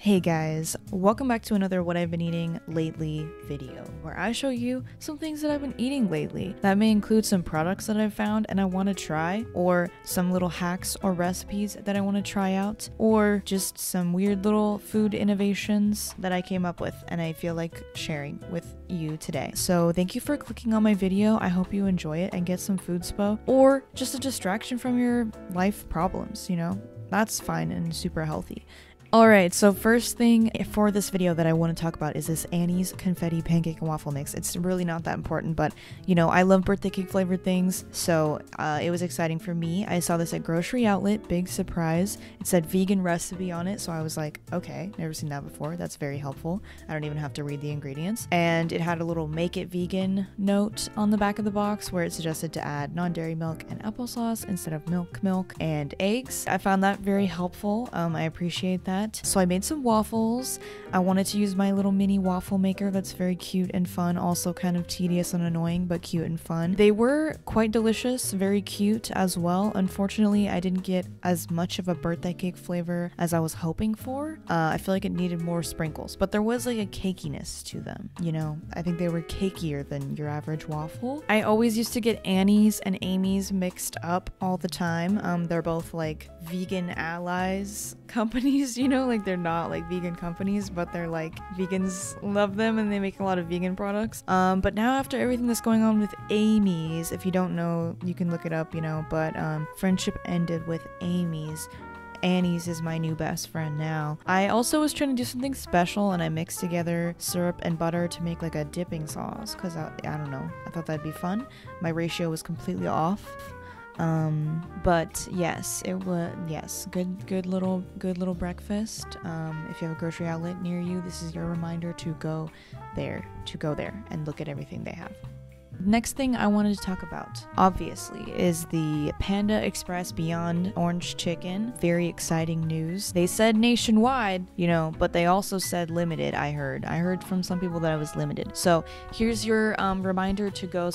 Hey guys, welcome back to another what I've been eating lately video, where I show you some things that I've been eating lately. That may include some products that I've found and I want to try, or some little hacks or recipes that I want to try out, or just some weird little food innovations that I came up with and I feel like sharing with you today. So thank you for clicking on my video. I hope you enjoy it and get some food spo, or just a distraction from your life problems, you know? That's fine and super healthy. Alright, so first thing for this video that I want to talk about is this Annie's Confetti Pancake and Waffle Mix. It's really not that important, but you know, I love birthday cake flavored things, so it was exciting for me. I saw this at Grocery Outlet, big surprise. It said vegan recipe on it, so I was like, okay, never seen that before. That's very helpful. I don't even have to read the ingredients. And it had a little make it vegan note on the back of the box where it suggested to add non-dairy milk and applesauce instead of milk, and eggs. I found that very helpful. I appreciate that. So I made some waffles. I wanted to use my little mini waffle maker that's very cute and fun, also kind of tedious and annoying, but cute and fun. They were quite delicious, very cute as well. Unfortunately, I didn't get as much of a birthday cake flavor as I was hoping for. I feel like it needed more sprinkles, but there was like a cakiness to them, you know? I think they were cakier than your average waffle. I always used to get Annie's and Amy's mixed up all the time. They're both like vegan allies companies, you know, like they're not like vegan companies, but they're like vegans love them and they make a lot of vegan products. But now after everything that's going on with Amy's, if you don't know, you can look it up, you know, but friendship ended with Amy's. Annie's is my new best friend now. I also was trying to do something special and I mixed together syrup and butter to make like a dipping sauce because I don't know, I thought that'd be fun. My ratio was completely off. But yes, it was, yes, good little breakfast. If you have a Grocery Outlet near you, this is your reminder to go there and look at everything they have. Next thing I wanted to talk about, obviously, is the Panda Express Beyond Orange Chicken. Very exciting news. They said nationwide, you know, but they also said limited, I heard from some people that it was limited. So here's your reminder to go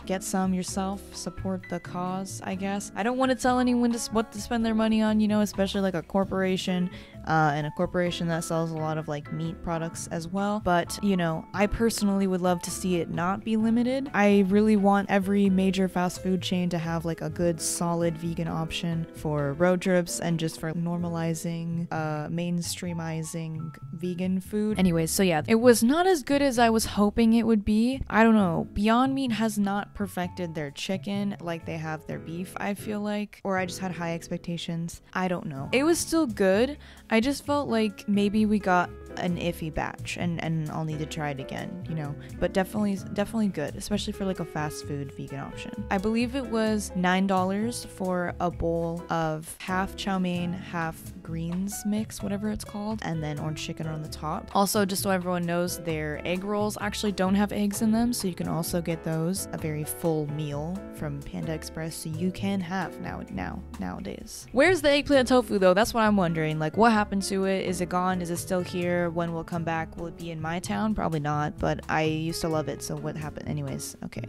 get some yourself, support the cause, I guess. I don't want to tell anyone what to spend their money on, you know, especially like a corporation, and a corporation that sells a lot of like meat products as well. But, you know, I personally would love to see it not be limited. I really want every major fast food chain to have like a good solid vegan option for road trips and just for normalizing, mainstreamizing vegan food. Anyways, so yeah, it was not as good as I was hoping it would be. I don't know, Beyond Meat has not perfected their chicken like they have their beef, I feel like, or I just had high expectations. I don't know. It was still good. I just felt like maybe we got an iffy batch and I'll need to try it again, you know, but definitely good, especially for like a fast food vegan option. I believe it was $9 for a bowl of half chow mein, half greens mix, whatever it's called, and then orange chicken on the top. Also, just so everyone knows, their egg rolls actually don't have eggs in them, so you can also get those, a very full meal from Panda Express, so you can have nowadays. Where's the eggplant tofu though? That's what I'm wondering. Like, what happened to it? Is it gone? Is it still here? When will it come back? Will it be in my town? Probably not, but I used to love it, so what happened? Anyways, okay.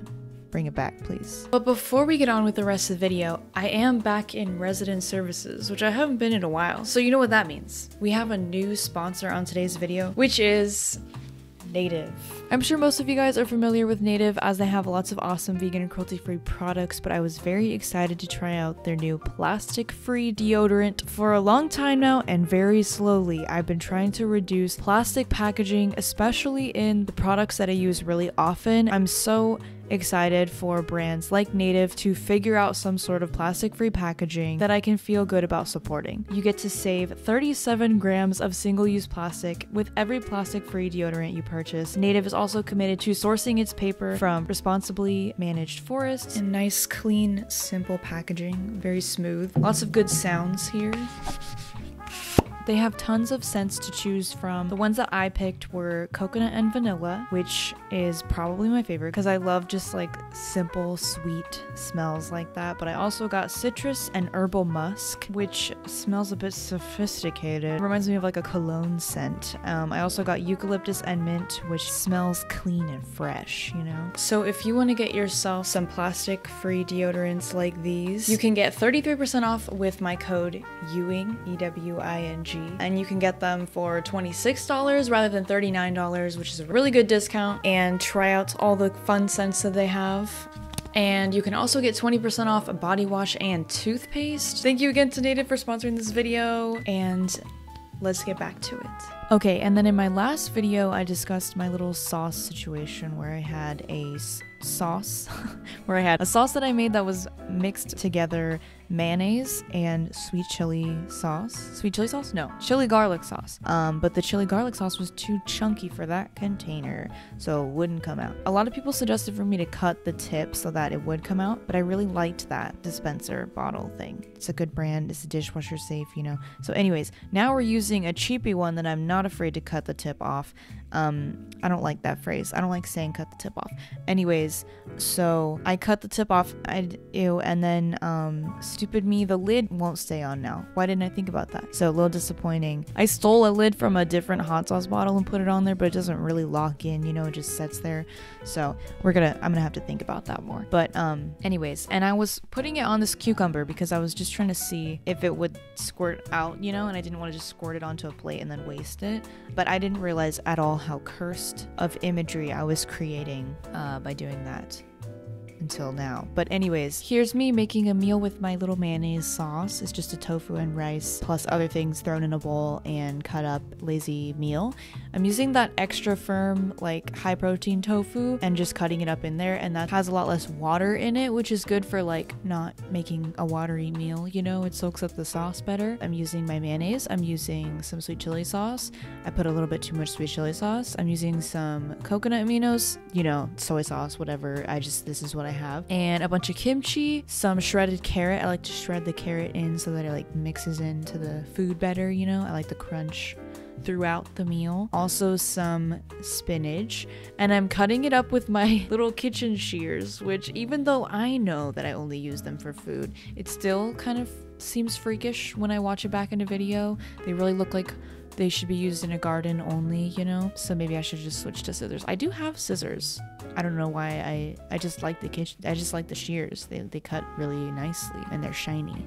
Bring it back, please. But before we get on with the rest of the video, I am back in resident services, which I haven't been in a while. So you know what that means. We have a new sponsor on today's video, which is Native. I'm sure most of you guys are familiar with Native as they have lots of awesome vegan and cruelty-free products, but I was very excited to try out their new plastic-free deodorant. For a long time now, and very slowly, I've been trying to reduce plastic packaging, especially in the products that I use really often. I'm so excited for brands like Native to figure out some sort of plastic-free packaging that I can feel good about supporting. You get to save 37 grams of single-use plastic with every plastic-free deodorant you purchase. Native is also committed to sourcing its paper from responsibly managed forests and nice, clean, simple packaging. Very smooth. Lots of good sounds here. They have tons of scents to choose from. The ones that I picked were coconut and vanilla, which is probably my favorite because I love just like simple, sweet smells like that. But I also got citrus and herbal musk, which smells a bit sophisticated. It reminds me of like a cologne scent. I also got eucalyptus and mint, which smells clean and fresh, you know? So if you want to get yourself some plastic-free deodorants like these, you can get 33% off with my code ewing, E-W-I-N-G, OG, and you can get them for $26 rather than $39, which is a really good discount, and try out all the fun scents that they have. And you can also get 20% off a body wash and toothpaste. Thank you again to Native for sponsoring this video, and let's get back to it. Okay, and then in my last video, I discussed my little sauce situation where I had a sauce that I made that was mixed together mayonnaise and sweet chili sauce. Sweet chili sauce? No, chili garlic sauce. But the chili garlic sauce was too chunky for that container, so it wouldn't come out. A lot of people suggested for me to cut the tip so that it would come out, but I really liked that dispenser bottle thing. It's a good brand, it's dishwasher safe, you know. So anyways, now we're using a cheapy one that I'm not afraid to cut the tip off. I don't like that phrase. I don't like saying cut the tip off. Anyways, so I cut the tip off, and then stupid me, the lid won't stay on now. Why didn't I think about that? So a little disappointing. I stole a lid from a different hot sauce bottle and put it on there, but it doesn't really lock in, you know, it just sits there. So I'm gonna have to think about that more. But anyways, and I was putting it on this cucumber because I was just trying to see if it would squirt out, you know, and I didn't want to just squirt it onto a plate and then waste it. But I didn't realize at all how cursed of imagery I was creating by doing that until now. But anyways, here's me making a meal with my little mayonnaise sauce. It's just a tofu and rice plus other things thrown in a bowl and cut up lazy meal. I'm using that extra firm, like high protein tofu and just cutting it up in there, and that has a lot less water in it, which is good for like not making a watery meal, you know, it soaks up the sauce better. I'm using my mayonnaise, I'm using some sweet chili sauce. I put a little bit too much sweet chili sauce. I'm using some coconut aminos, you know, soy sauce, whatever. This is what I have, and a bunch of kimchi, some shredded carrot. I like to shred the carrot in so that it like mixes into the food better, you know. I like the crunch throughout the meal. Also some spinach, and I'm cutting it up with my little kitchen shears, which even though I know that I only use them for food, it still kind of seems freakish when I watch it back in a video. They really look like they should be used in a garden only, you know? So maybe I should just switch to scissors. I do have scissors. I don't know why. I just like the kitchen. I just like the shears. They cut really nicely and they're shiny.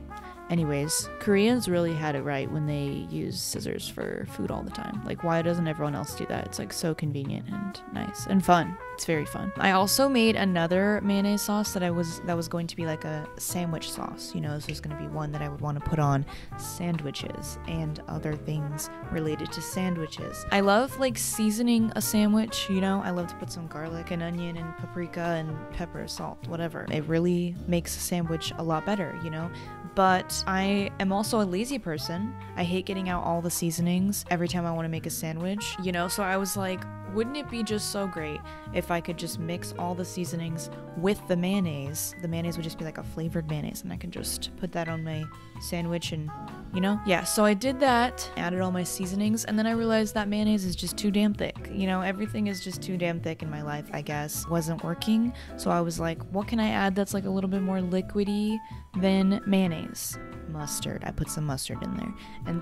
Anyways, Koreans really had it right when they use scissors for food all the time. Like, why doesn't everyone else do that? It's like so convenient and nice and fun. It's very fun. I also made another mayonnaise sauce that was going to be like a sandwich sauce. You know, this was going to be one that I would want to put on sandwiches and other things related to sandwiches. I love like seasoning a sandwich, you know. I love to put some garlic and onion and paprika and pepper, salt, whatever. It really makes a sandwich a lot better, you know. But I am also a lazy person. I hate getting out all the seasonings every time I want to make a sandwich, you know. So I was like, wouldn't it be just so great if I could just mix all the seasonings with the mayonnaise? The mayonnaise would just be like a flavored mayonnaise, and I can just put that on my sandwich and, you know? Yeah, so I did that, added all my seasonings, and then I realized that mayonnaise is just too damn thick. You know, everything is just too damn thick in my life, I guess. Wasn't working, so I was like, what can I add that's like a little bit more liquidy than mayonnaise? Mustard. I put some mustard in there, and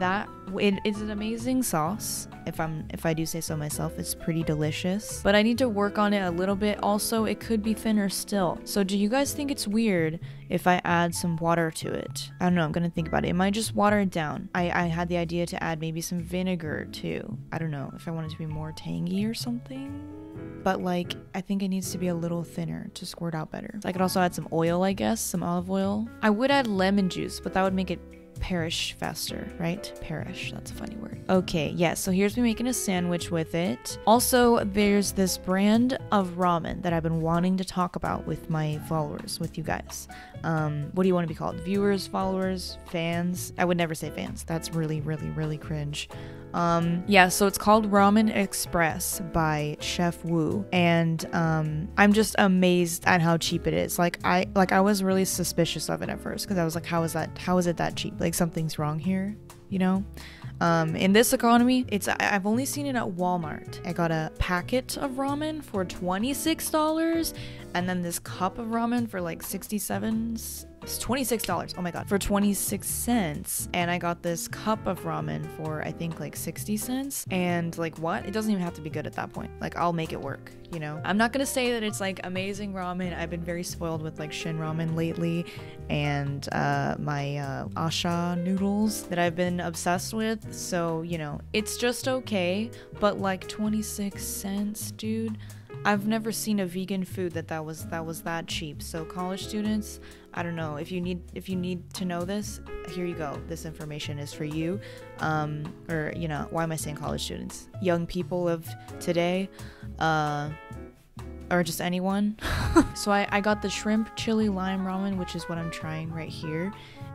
it is an amazing sauce. If I do say so myself, it's pretty delicious, but I need to work on it a little bit. Also, it could be thinner still. So do you guys think it's weird if I add some water to it? I don't know, I'm gonna think about it. It might just water it down. I had the idea to add maybe some vinegar too. I don't know if I want it to be more tangy or something, but like I think it needs to be a little thinner to squirt out better. I could also add some oil, I guess, some olive oil. I would add lemon juice, but that would make it perish faster, right? Perish, that's a funny word. Okay, yeah, so here's me making a sandwich with it. Also, there's this brand of ramen that I've been wanting to talk about with my followers, with you guys. What do you want to be called? Viewers, followers, fans? I would never say fans. That's really, really, really cringe. Yeah, so it's called Ramen Express by Chef Wu, and I'm just amazed at how cheap it is. Like I was really suspicious of it at first because I was like, how is it that cheap? Like something's wrong here, you know? In this economy, I've only seen it at Walmart. I got a packet of ramen for $26, and then this cup of ramen for like 67 It's $26. Oh my god. For 26 cents. And I got this cup of ramen for I think like 60 cents. And like what? It doesn't even have to be good at that point. Like I'll make it work, you know? I'm not gonna say that it's like amazing ramen. I've been very spoiled with like Shin ramen lately and my Asha noodles that I've been obsessed with. So, you know, it's just okay. But like 26 cents, dude. I've never seen a vegan food that was that cheap. So college students, I don't know, if you need to know this, here you go. This information is for you. Or you know, why am I saying college students? Young people of today, or just anyone. So I got the shrimp chili lime ramen, which is what I'm trying right here.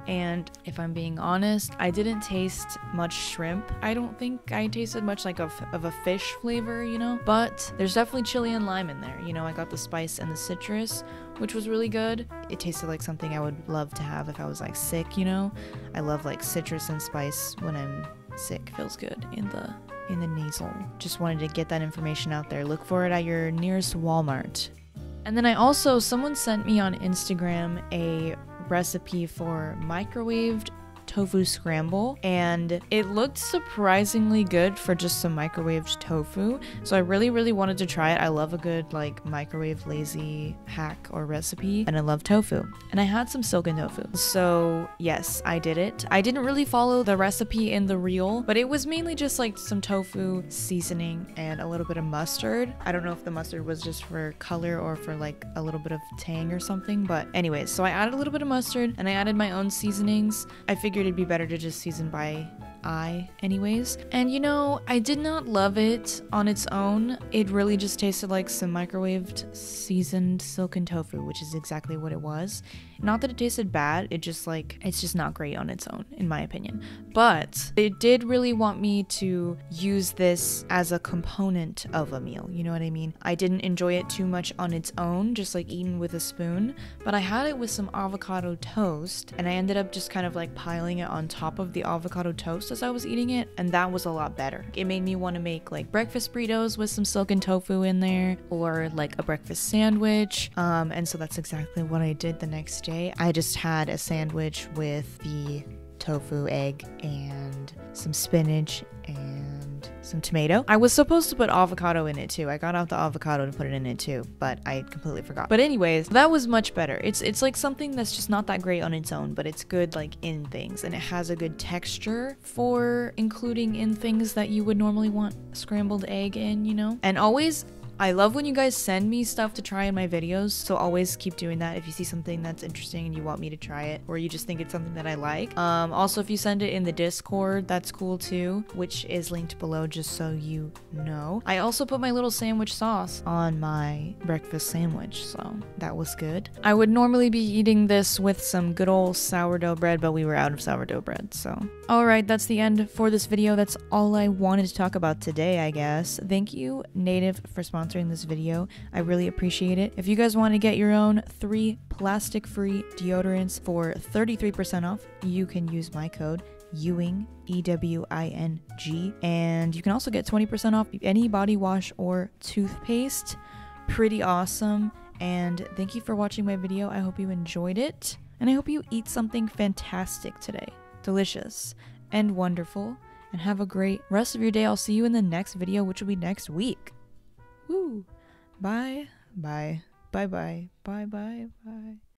And if I'm being honest, I didn't taste much shrimp. I don't think I tasted much like of a fish flavor, you know? But there's definitely chili and lime in there. You know, I got the spice and the citrus, which was really good. It tasted like something I would love to have if I was like sick, you know? I love like citrus and spice when I'm sick. Feels good in the nasal. Just wanted to get that information out there. Look for it at your nearest Walmart. And then someone sent me on Instagram a recipe for microwaved tofu scramble, and it looked surprisingly good for just some microwaved tofu. So I really wanted to try it. I love a good like microwave lazy hack or recipe, and I love tofu. And I had some silken tofu. So yes, I did it. I didn't really follow the recipe in the reel, but it was mainly just like some tofu seasoning and a little bit of mustard. I don't know if the mustard was just for color or for like a little bit of tang or something, but anyways, so I added a little bit of mustard and I added my own seasonings. I figured it'd be better to just season by eye anyways. And you know, I did not love it on its own. It really just tasted like some microwaved seasoned silken tofu, which is exactly what it was. Not that it tasted bad, it's just not great on its own, in my opinion. But it did really want me to use this as a component of a meal, you know what I mean? I didn't enjoy it too much on its own, just like eaten with a spoon, but I had it with some avocado toast, and I ended up just kind of like piling it on top of the avocado toast as I was eating it, and that was a lot better. It made me want to make like breakfast burritos with some silken tofu in there, or like a breakfast sandwich, and so that's exactly what I did the next day. I just had a sandwich with the tofu, egg, and some spinach and some tomato. I was supposed to put avocado in it too. I got out the avocado to put it in it too, but I completely forgot. But anyways, that was much better. It's like something that's just not that great on its own, but it's good like in things, and it has a good texture for including in things that you would normally want scrambled egg in, you know? And always, I love when you guys send me stuff to try in my videos, so always keep doing that if you see something that's interesting and you want me to try it, or you just think it's something that I like. Also, if you send it in the Discord, that's cool too, which is linked below just so you know. I also put my little sandwich sauce on my breakfast sandwich, so that was good. I would normally be eating this with some good old sourdough bread, but we were out of sourdough bread, so. Alright, that's the end for this video. That's all I wanted to talk about today, I guess. Thank you, Native, for sponsoring this video. I really appreciate it. If you guys want to get your own 3 plastic-free deodorants for 33% off, you can use my code ewing, EWING, and you can also get 20% off any body wash or toothpaste. Pretty awesome. And thank you for watching my video. I hope you enjoyed it, and I hope you eat something fantastic today. Delicious and wonderful, and have a great rest of your day. I'll see you in the next video, which will be next week. Woo! Bye. Bye. Bye. Bye. Bye. Bye. Bye.